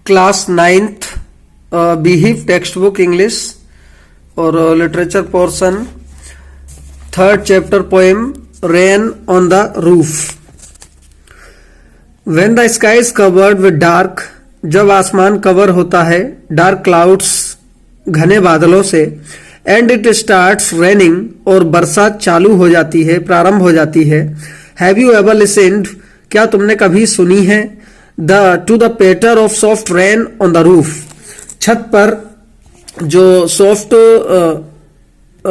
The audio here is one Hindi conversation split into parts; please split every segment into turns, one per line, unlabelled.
Class 9th Beehive text book English और literature portion 3rd chapter poem rain on the roof. When the sky is covered with dark, जब आसमान कवर होता है डार्क क्लाउड्स घने बादलों से, एंड इट स्टार्ट्स रेनिंग और बरसात चालू हो जाती है, प्रारंभ हो जाती है। हैव यू एवर लिसन्ड, क्या तुमने कभी सुनी है to the patter of soft rain on the roof, छत पर जो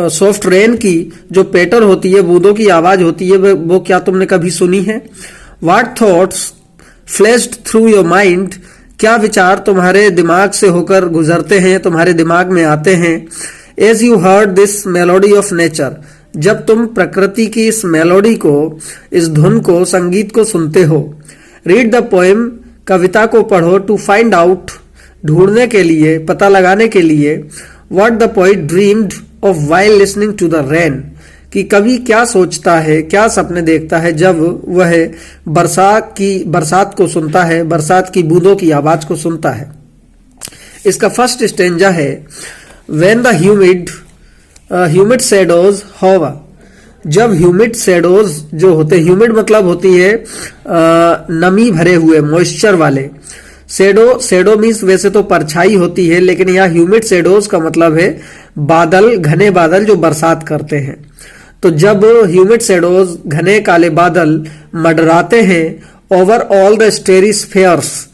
सॉफ्ट रेन की जो पेटर होती है, बूंदों की आवाज होती है, वो क्या तुमने कभी सुनी है। What thoughts flashed through your mind, क्या विचार तुम्हारे दिमाग से होकर गुजरते हैं, तुम्हारे दिमाग में आते हैं। As you heard this melody of nature, जब तुम प्रकृति की इस मेलोडी को, इस धुन को, संगीत को सुनते हो। रीड द पोएम, कविता को पढ़ो। टू फाइंड आउट, ढूंढने के लिए, पता लगाने के लिए। What the poet dreamed of while listening to the rain, कि कवि क्या सोचता है, क्या सपने देखता है जब वह बरसात को सुनता है, बरसात की बूंदों की आवाज को सुनता है। इसका फर्स्ट स्टेंजा है when the humid shadows hover, जब ह्यूमिड शैडोज जो होते, ह्यूमिड मतलब होती है नमी भरे हुए, मॉइस्चर वाले। शैडो मीन्स वैसे तो परछाई होती है, लेकिन यहाँ ह्यूमिड शैडोज का मतलब है बादल, घने बादल जो बरसात करते हैं। तो जब ह्यूमिड शैडोज, घने काले बादल मंडराते हैं over all the स्टेरी spheres,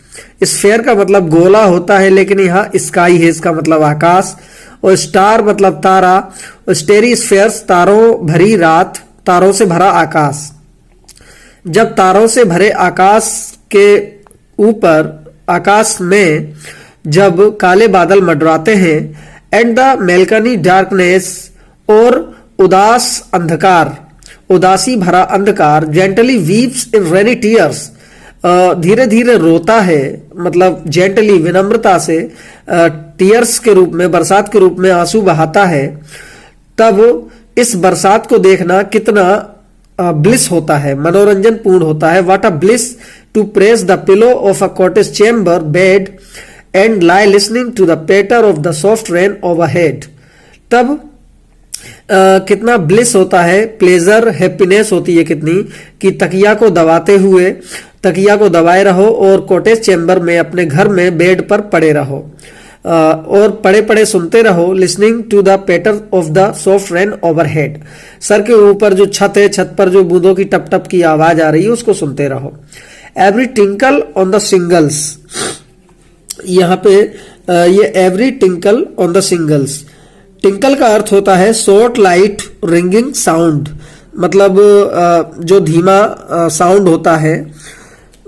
sphere का मतलब गोला होता है, लेकिन यहाँ स्काई है, इसका मतलब आकाश, और स्टार मतलब तारा, और स्टेरी स्फेयर्स तारों भरी रात, तारों से भरा आकाश। जब तारों से भरे आकाश के ऊपर, आकाश में जब काले बादल मंडराते हैं, एंड द मेलकनी डार्कनेस, और उदास अंधकार, उदासी भरा अंधकार, जेंटली वीप्स इन रेनी टीयर्स, धीरे धीरे रोता है, मतलब जेंटली, विनम्रता से, टीयर्स के रूप में, बरसात के रूप में आंसू बहाता है। तब इस बरसात को देखना कितना ब्लिस होता है, मनोरंजन पूर्ण होता है। What a bliss to press the pillow of a cottage chamber bed and lie listening to the patter of the soft rain overhead. तब कितना ब्लिस होता है, प्लेजर, हैप्पीनेस होती है कितनी, कि तकिया को दबाते हुए, तकिया को दबाए रहो और कॉटेज चेम्बर में, अपने घर में बेड पर पड़े रहो और पड़े पड़े सुनते रहो। Listening to the patter of the soft rain overhead, सर के ऊपर जो छत है, छत पर जो बूंदों की टप टप की आवाज आ रही है, उसको सुनते रहो। Every tinkle on the singles, यहाँ पे ये every tinkle on the singles, tinkle का अर्थ होता है शॉर्ट लाइट रिंगिंग साउंड, मतलब जो धीमा साउंड होता है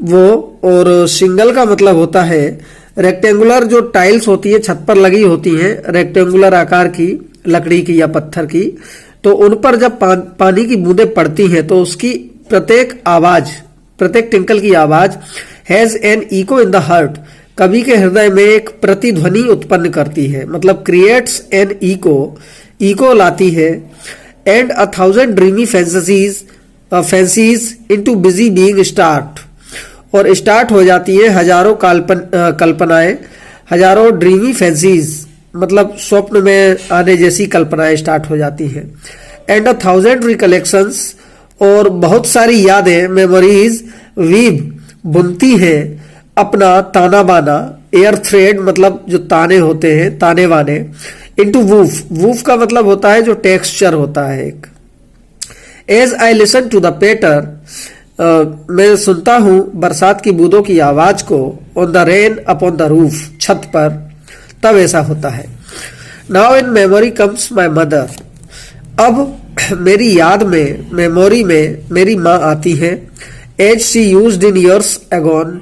वो, और सिंगल का मतलब होता है रेक्टेंगुलर, जो टाइल्स होती है छत पर लगी होती हैं, रेक्टेंगुलर आकार की, लकड़ी की या पत्थर की, तो उन पर जब पानी की बूंदें पड़ती हैं तो उसकी प्रत्येक आवाज, प्रत्येक टिंकल की आवाज has an echo in the heart, कवि के हृदय में एक प्रतिध्वनि उत्पन्न करती है, मतलब क्रिएट्स एन इको लाती है। And 1000 dreamy fancies into busy being start, और स्टार्ट हो जाती है हजारों कल्पनाएं, हजारों ड्रीमी फैंसीज मतलब स्वप्न में आने जैसी कल्पनाएं स्टार्ट हो जाती हैं। एंड 1000 रिकलेक्शंस, और बहुत सारी यादें, मेमोरीज, वीव बुनती हैं अपना ताना बाना, एयर थ्रेड मतलब जो ताने होते हैं, ताने बाने, इनटू वूफ, वूफ का मतलब होता है जो टेक्सचर होता है एक। As I listen to the patter, मैं सुनता हूं बरसात की बूंदों की आवाज को, on the rain upon the roof, छत पर, तब ऐसा होता है। Now in memory comes my mother, अब मेरी याद में, मेमोरी में मेरी माँ आती है। As she used in years agone,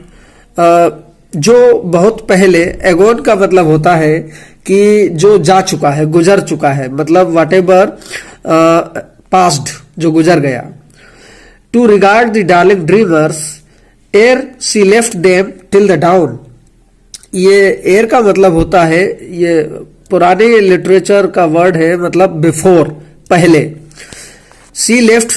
जो बहुत पहले, एगोन का मतलब होता है कि जो जा चुका है, गुजर चुका है, मतलब वट एवर पास्ड, जो गुजर गया। To regard the darling dreamers ere she left them till the dawn, ये एर का मतलब होता है, ये पुराने लिटरेचर का वर्ड है, मतलब बिफोर, पहले। She left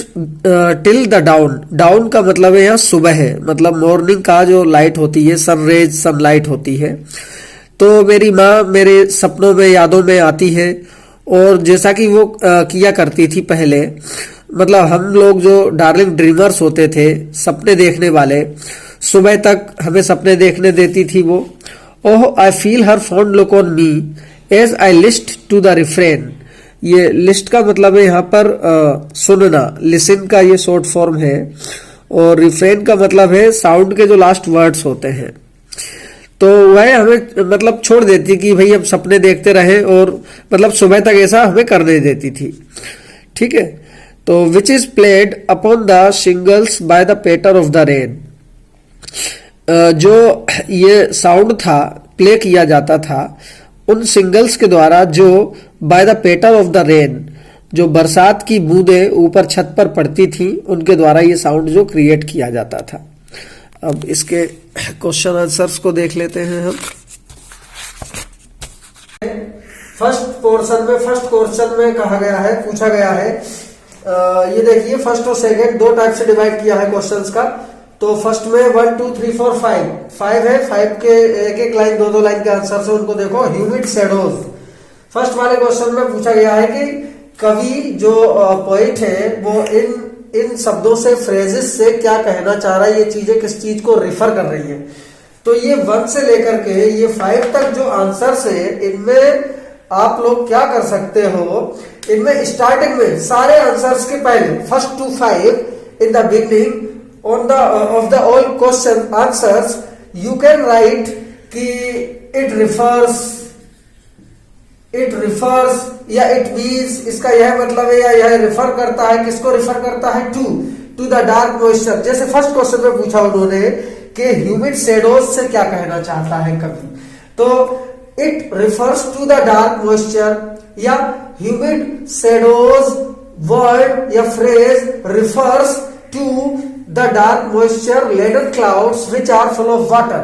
till the dawn. Dawn का मतलब है यहाँ सुबह है, मतलब मॉर्निंग का जो लाइट होती है, सनरेज सनलाइट होती है। तो मेरी माँ मेरे सपनों में यादों में आती है, और जैसा कि वो किया करती थी पहले, मतलब हम लोग जो डार्लिंग ड्रीमर्स होते थे, सपने देखने वाले, सुबह तक हमें सपने देखने देती थी वो। Oh I feel her fond look on me as I list to the refrain. ये लिस्ट का मतलब है यहाँ पर सुनना, लिसन का ये शॉर्ट फॉर्म है, और रिफ्रेन का मतलब है साउंड के जो लास्ट वर्ड्स होते हैं। तो वह हमें मतलब छोड़ देती कि भाई हम सपने देखते रहे, और मतलब सुबह तक ऐसा हमें करने देती थी। ठीक है, तो which is played upon the shingles by the patter of the rain. जो ये साउंड था प्ले किया जाता था उन सिंगल्स के द्वारा जो by the patter of the rain, जो बरसात की बूंदें ऊपर छत पर पड़ती थी, उनके द्वारा ये साउंड जो क्रिएट किया जाता था। अब इसके क्वेश्चन आंसर्स को देख लेते हैं हम। फर्स्ट क्वेश्चन में कहा गया है, पूछा गया है, ये देखिए फर्स्ट और सेकंड दो टाइप से डिवाइड किया है क्वेश्चंस का। तो फर्स्ट में 1 2 3 4 5 है, 5 के एक एक लाइन दो दो लाइन के आंसर से उनको देखो। ह्यूमिड शेडोज, फर्स्ट वाले क्वेश्चन में पूछा गया है कि कवि जो पोइट है वो इन शब्दों से, फ्रेजेस से क्या कहना चाह रहा है, ये चीजें किस चीज को रिफर कर रही है। तो ये 1 से लेकर के ये 5 तक जो आंसर्स है, इनमें आप लोग क्या कर सकते हो, इनमें स्टार्टिंग में सारे आंसर्स के पहले first to 5 in the beginning on the of the all question answers you can write कि it refers या it means, इसका यह मतलब है या यह रिफर करता है, किसको रिफर करता है, टू द डार्क मॉइस्चर। जैसे फर्स्ट क्वेश्चन में पूछा उन्होंने कि ह्यूमिड शेडोज से क्या कहना चाहता है कवि, तो it refers to the dark moisture, या ह्यूमिड शेडोज वर्ड या phrase refers to the dark moisture laden clouds which are full of water.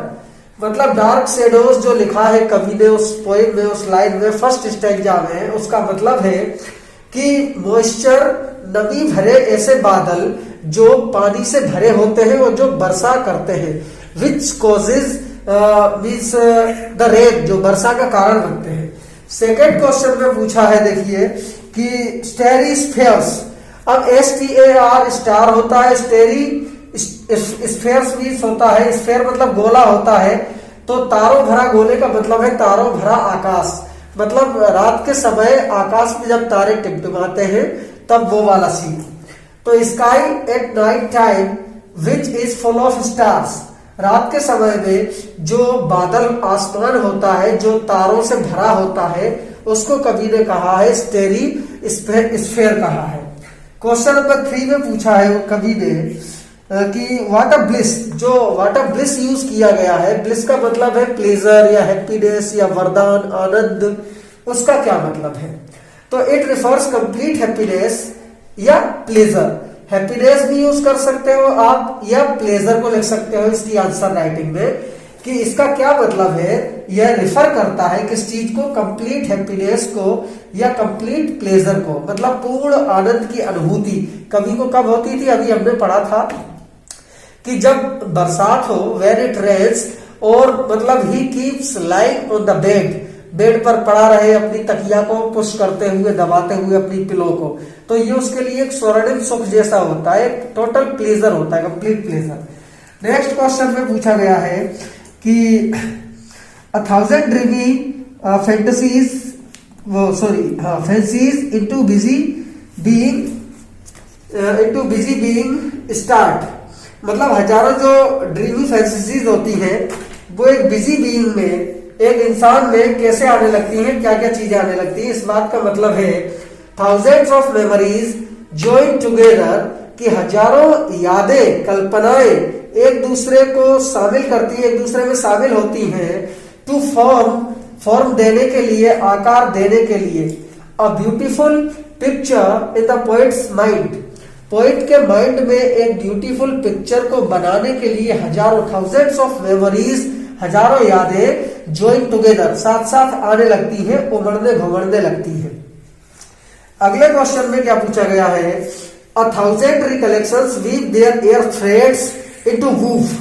मतलब डार्क शेडोज जो लिखा है कवि ने उस पोएम में, उस लाइन में, फर्स्ट स्टैंजा में, उसका मतलब है कि मॉइस्चर, नमी भरे ऐसे बादल जो पानी से भरे होते हैं और जो वर्षा करते हैं, which causes means the rain, जो वर्षा का कारण बनते हैं। सेकेंड क्वेश्चन में पूछा है देखिए कि स्टेरी स्फेयर्स, अब STAR स्टार होता है, स्टेरी स्फेयर्स मीन्स होता है, स्फेयर मतलब गोला होता है, तो तारों भरा गोले का मतलब है तारों भरा आकाश, मतलब रात के समय आकाश में जब तारे टिमटिमाते हैं तब वो वाला सीन। तो sky at night time which is full of stars, रात के समय में जो बादल आसमान होता है जो तारों से भरा होता है, उसको कवि ने कहा है स्टेरी स्फेयर कहा है। क्वेश्चन नंबर 3 में पूछा है कवि ने कि व्हाट अ ब्लिस, जो व्हाट अ ब्लिस यूज किया गया है, ब्लिस का मतलब है प्लेजर या हैप्पीनेस या वरदान, आनंद, उसका क्या मतलब है। तो इट रिफर्स कंप्लीट हैप्पीनेस या प्लेजर, हैप्पीनेस भी यूज कर सकते हो आप या प्लेजर को लिख सकते हो इसकी आंसर राइटिंग में, कि इसका क्या मतलब है, यह रिफर करता है किस चीज को, कंप्लीट हैप्पीनेस को या कंप्लीट प्लेजर को, मतलब पूर्ण आनंद की अनुभूति कवि को कब होती थी, अभी हमने पढ़ा था कि जब बरसात हो, व्हेन इट रेन्स, और मतलब he keeps lying on the bed पर पड़ा रहे, अपनी तकिया को पुश करते हुए, दबाते हुए अपनी पिलो को, तो ये उसके लिए एक स्वर्णिम सुख जैसा होता है, टोटल प्लेजर होता है, कंप्लीट प्लेजर। नेक्स्ट क्वेश्चन में पूछा गया है कि 1000 dreamy fantasies fancies into busy being start, मतलब हजारों जो ड्रीमी फैंटेसीज होती हैं वो एक बिजी बीइंग में, एक इंसान में कैसे आने लगती हैं, क्या क्या चीजें आने लगती हैं। इस बात का मतलब है thousands of memories join together, कि हजारों यादें, कल्पनाएं एक दूसरे को शामिल करती है, एक दूसरे में शामिल होती हैं, टू फॉर्म देने के लिए, आकार देने के लिए, a beautiful picture in the poets mind, poet के माइंड में एक ब्यूटीफुल पिक्चर को बनाने के लिए हजारों, थाउजेंड्स ऑफ मेमोरीज, हजारों यादें जॉइन टुगेदर, साथ साथ आने लगती है, उमड़ने घुमड़ने लगती है। अगले क्वेश्चन में क्या पूछा गया है, 1,000 recollections weave their air threads into woof,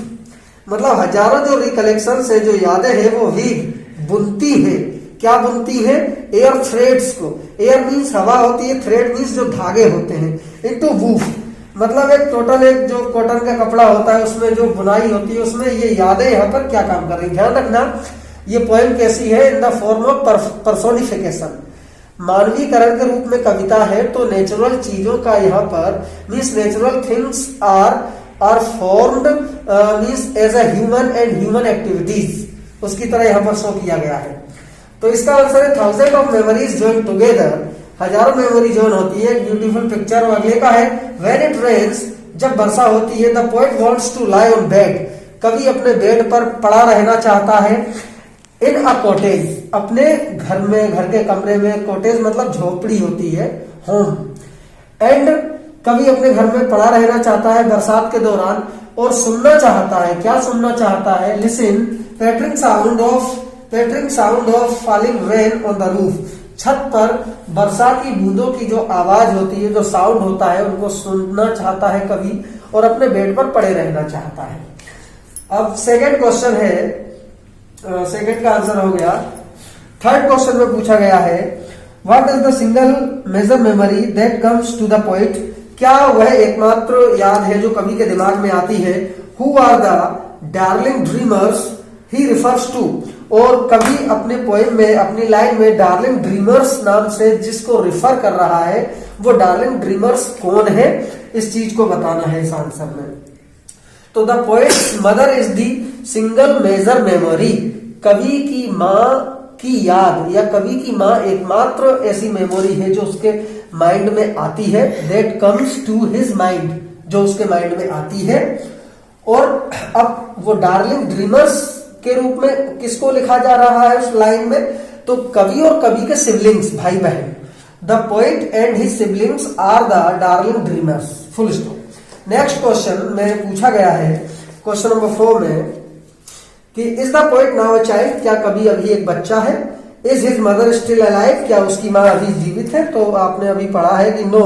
मतलब हजारों जो रिकलेक्शंस है, जो यादें हैं, वो वीव बुनती है। क्या बुनती है? एयर थ्रेड्स को। एयर मीन्स हवा होती है, थ्रेड मीन्स जो धागे होते हैं, इनटू वूफ मतलब एक टोटल एक जो कॉटन का कपड़ा होता है उसमें जो बुनाई होती है, उसमें ये यादें यहाँ पर क्या काम कर रही है। ध्यान रखना ये पोएम कैसी है, in the form of personification, मानवीकरण के रूप में कविता है। तो नेचुरल चीजों का यहाँ पर means natural things are formed means as a human and human activities, उसकी तरह यहाँ पर शो किया गया है। तो इसका आंसर है 1000 ऑफ मेमोरीज जॉइन टुगेदर, हजारों मेमोरी जॉइन होती है, ब्यूटीफुल पिक्चर। और अगले का है व्हेन इट रेन्स, जब वर्षा होती है, the poet wants to lie on bed, कवि अपने बेड पर पड़ा रहना चाहता है। इन अ कॉटेज, अपने घर में, घर के कमरे में, कॉटेज मतलब झोपड़ी होती है, होम। एंड कवि अपने घर में पड़ा रहना चाहता है बरसात के दौरान, और सुनना चाहता है, क्या सुनना चाहता है? Listen पैटरिंग sound of falling rain on the roof, छत पर वर्षा की बूंदों की जो आवाज होती है, जो साउंड होता है, उनको सुनना चाहता है कवि, और अपने बेड पर पड़े रहना चाहता है। अब सेकंड क्वेश्चन है, सेकंड का आंसर हो गया। थर्ड क्वेश्चन में पूछा गया है what is the single major memory that comes to the poet, क्या वह एकमात्र याद है जो कवि के दिमाग में आती है। Who are the darling dreamers he refers to, और कवि अपने पोएम में, अपनी लाइन में डार्लिंग ड्रीमर्स नाम से जिसको रिफर कर रहा है, वो डार्लिंग ड्रीमर्स कौन है, इस चीज को बताना है इस आंसर में। तो the poet's mother is the single major memory, कवि की माँ की याद या कवि की माँ एकमात्र ऐसी मेमोरी है जो उसके माइंड में आती है, that comes to his mind, जो उसके माइंड में आती है। और अब वो डार्लिंग ड्रीमर्स के रूप में किसको लिखा जा रहा है उस लाइन में, तो कवि और कवि के सिबलिंग्स, भाई बहन। The poet and his siblings are the darling dreamers, full stop. Next question में पूछा गया है क्वेश्चन नंबर 4 में कि is the poet now a child, क्या कवि अभी एक बच्चा है। Is his mother still alive, क्या उसकी माँ अभी जीवित है। तो आपने अभी पढ़ा है कि no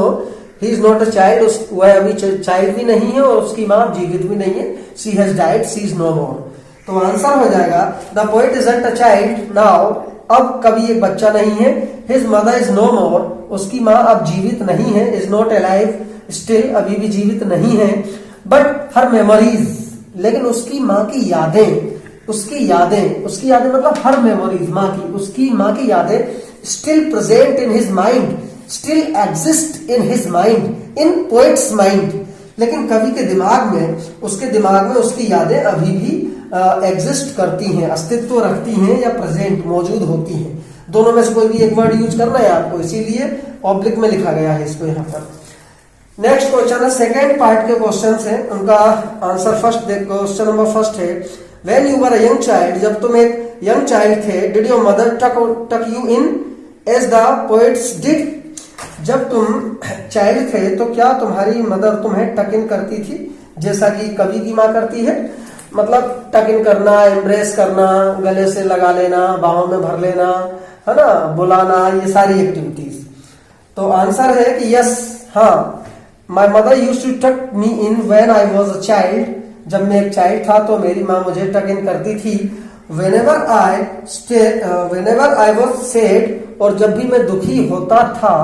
he is not a child, वह अभी चाइल्ड भी नहीं है और उसकी माँ जीवित भी नहीं है, she has died, she is no more. तो आंसर हो जाएगा the poet isn't a child now, अब कभी एक बच्चा नहीं है। His mother is no more, उसकी माँ अब जीवित नहीं है। इज नॉट अलाइव, स्टिल अभी भी जीवित नहीं है। बट हर मेमोरीज, लेकिन उसकी माँ की यादें, उसकी यादें मतलब हर मेमोरीज माँ की, उसकी माँ की यादें still present in his mind, still exist in his mind, in poets mind. लेकिन कवि के दिमाग में, उसके दिमाग में उसकी यादें अभी भी एग्जिस्ट करती हैं, अस्तित्व रखती हैं या प्रेजेंट मौजूद होती हैं। दोनों में से कोई भी एक वर्ड यूज करना है आपको, इसीलिए ऑब्लिक में लिखा गया है इसको यहाँ पर। नेक्स्ट क्वेश्चन है, सेकेंड पार्ट के क्वेश्चन है, उनका answer first question number first है when you were a young child, जब तुम एक यंग चाइल्ड थे, did your mother tuck you in as the poet's did, जब तुम चाइल्ड थे तो क्या तुम्हारी मदर तुम्हें टक इन करती थी जैसा कि कवि की माँ करती है। मतलब टक इन करना, एम्ब्रेस करना, गले से लगा लेना, बाहों में भर लेना, है ना, बुलाना, ये सारी एक्टिविटीज। तो आंसर है कि यस, हाँ, my mother used to tuck me in when I was a child, जब मैं एक चाइल्ड था तो मेरी माँ मुझे टक इन करती थी। whenever I was sad, और जब भी मैं दुखी होता था,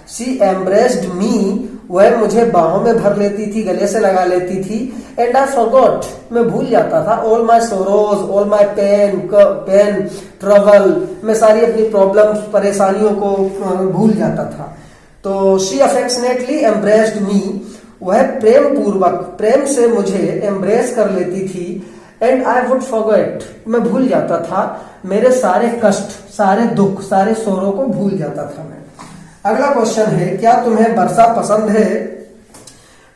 she embraced me, वह मुझे बाहों में भर लेती थी, गले से लगा लेती थी। and I forgot, मैं भूल जाता था, all my sorrows, all my pain, trouble, मैं सारी अपनी प्रॉब्लम्स, परेशानियों को भूल जाता था। तो she affectionately embraced me, वह प्रेम पूर्वक, प्रेम से मुझे एम्ब्रेस कर लेती थी। एंड आई वुड फॉरगेट, मैं भूल जाता था, मेरे सारे कष्ट, सारे दुख, सारे सोरों को भूल जाता था मैं। अगला क्वेश्चन है, क्या तुम्हें वर्षा पसंद है।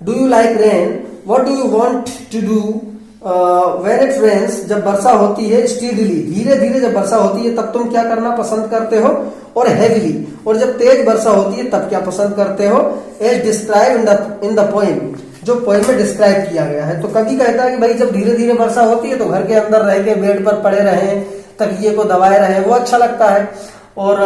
Do you like rain, what do you want to do when it rains, जब वर्षा होती है, स्टीडली, धीरे धीरे जब वर्षा होती है तब तुम क्या करना पसंद करते हो, और हेवीली, और जब तेज वर्षा होती है तब क्या पसंद करते हो। As describe in the poem, जो पोएम में डिस्क्राइब किया गया है। तो कभी कहता है कि भाई जब धीरे धीरे वर्षा होती है तो घर के अंदर रह के बेड पर पड़े रहें, तकिए को दबाए रहें, वो अच्छा लगता है। और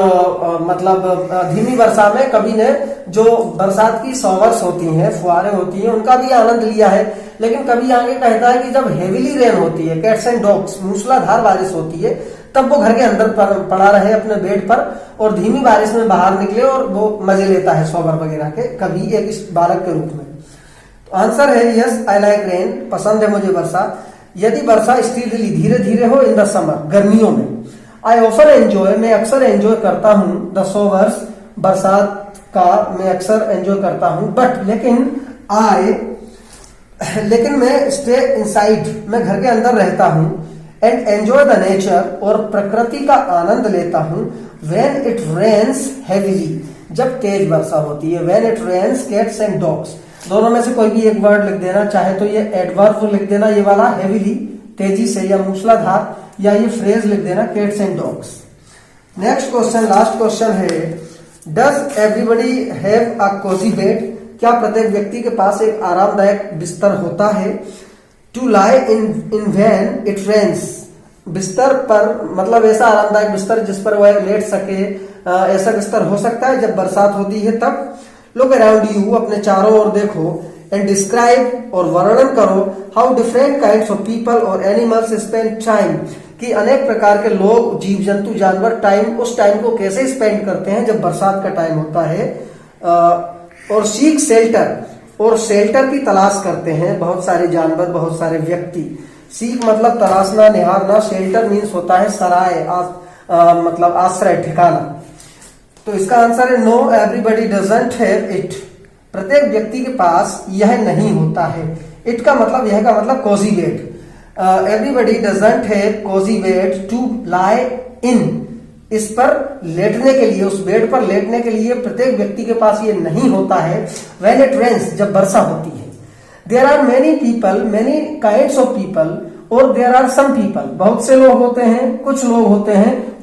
मतलब धीमी वर्षा में कभी ने जो बरसात की शॉवर्स होती हैं, फुहारें होती हैं, उनका भी आनंद लिया है। लेकिन कभी आगे कहता है कि जब हेवीली रेन होती है, कैट्स एंड डॉग्स, मूसलाधार बारिश होती है, तब वो घर के अंदर पड़ा रहे अपने बेड पर और धीमी बारिश में बाहर निकले और वो मजे लेता है शॉवर वगैरह के, कभी एक बालक के रूप में। तो आंसर है यस, आई लाइक रेन, पसंद है मुझे वर्षा। यदि वर्षा स्टीडली, धीरे धीरे हो, इन द समर, गर्मियों में। आई ऑफर एंजॉय, मैं अक्सर एंजॉय करता हूं, द शॉवर्स, बरसात का मैं अक्सर एंजॉय करता हूं। बट लेकिन मैं स्टे इनसाइड, मैं घर के अंदर रहता हूं, एंड एंजॉय द नेचर, और प्रकृति का आनंद लेता हूं, व्हेन इट रेन्स हेवीली, जब तेज वर्षा होती है। When it rains cats and dogs, दोनों में से कोई भी एक वर्ड लिख देना, चाहे तो ये एडवर्ब लिख देना, ये वाला हेवीली, तेजी से या मूसलाधार, या ये फ्रेज लिख देना, cats and dogs. Next question, last question है, does everybody have a cosy bed, क्या प्रत्येक व्यक्ति के पास एक आरामदायक बिस्तर होता है? To lie in when it rains, बिस्तर पर मतलब ऐसा आरामदायक बिस्तर जिस पर वह लेट सके, ऐसा बिस्तर हो सकता है जब बरसात होती है तब। लुक अराउंड यू, अपने चारों ओर देखो, एंड डिस्क्राइब, और वर्णन करो, how different kinds of people और एनिमल्स स्पेंड टाइम, कि अनेक प्रकार के लोग, जीव जंतु, जानवर उस टाइम को कैसे स्पेंड करते हैं जब बरसात का टाइम होता है। और सीक शेल्टर, और शेल्टर की तलाश करते हैं बहुत सारे जानवर, बहुत सारे व्यक्ति। सीक मतलब तलाशना, निहारना, शेल्टर मीन्स होता है सराय, मतलब आश्रय, ठिकाना। तो इसका आंसर है no, everybody doesn't have it, प्रत्येक व्यक्ति के पास यह नहीं होता है। इट का मतलब, यह का मतलब cosy bed. Everybody doesn't have cosy bed to lie in, इस पर लेटने के लिए, उस बेड पर लेटने के लिए प्रत्येक व्यक्ति के पास ये नहीं होता है। व्हेन इट रेन्स, जब वर्षा होती है। There are many people, many kinds of people, और देयर आर सम पीपल, बहुत से लोग होते हैं, कुछ लोग होते हैं,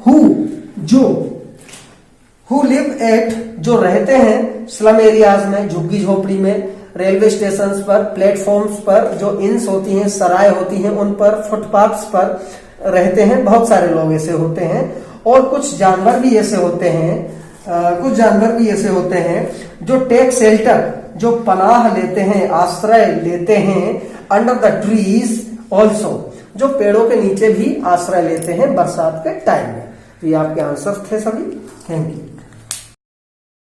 हु लिव एट, जो रहते हैं स्लम एरियाज में, झुग्गी झोपड़ी में, रेलवे स्टेशन पर, प्लेटफॉर्म्स पर, जो इंस होती हैं, सराय होती हैं, उन पर, फुटपाथ्स पर रहते हैं, बहुत सारे लोग ऐसे होते हैं। और कुछ जानवर भी ऐसे होते हैं, जो टेक शेल्टर, जो पनाह लेते हैं, आश्रय लेते हैं, अंडर द ट्रीज ऑल्सो, जो पेड़ों के नीचे भी आश्रय लेते हैं बरसात के टाइम में। तो ये आपके आंसर थे सभी। Thank you.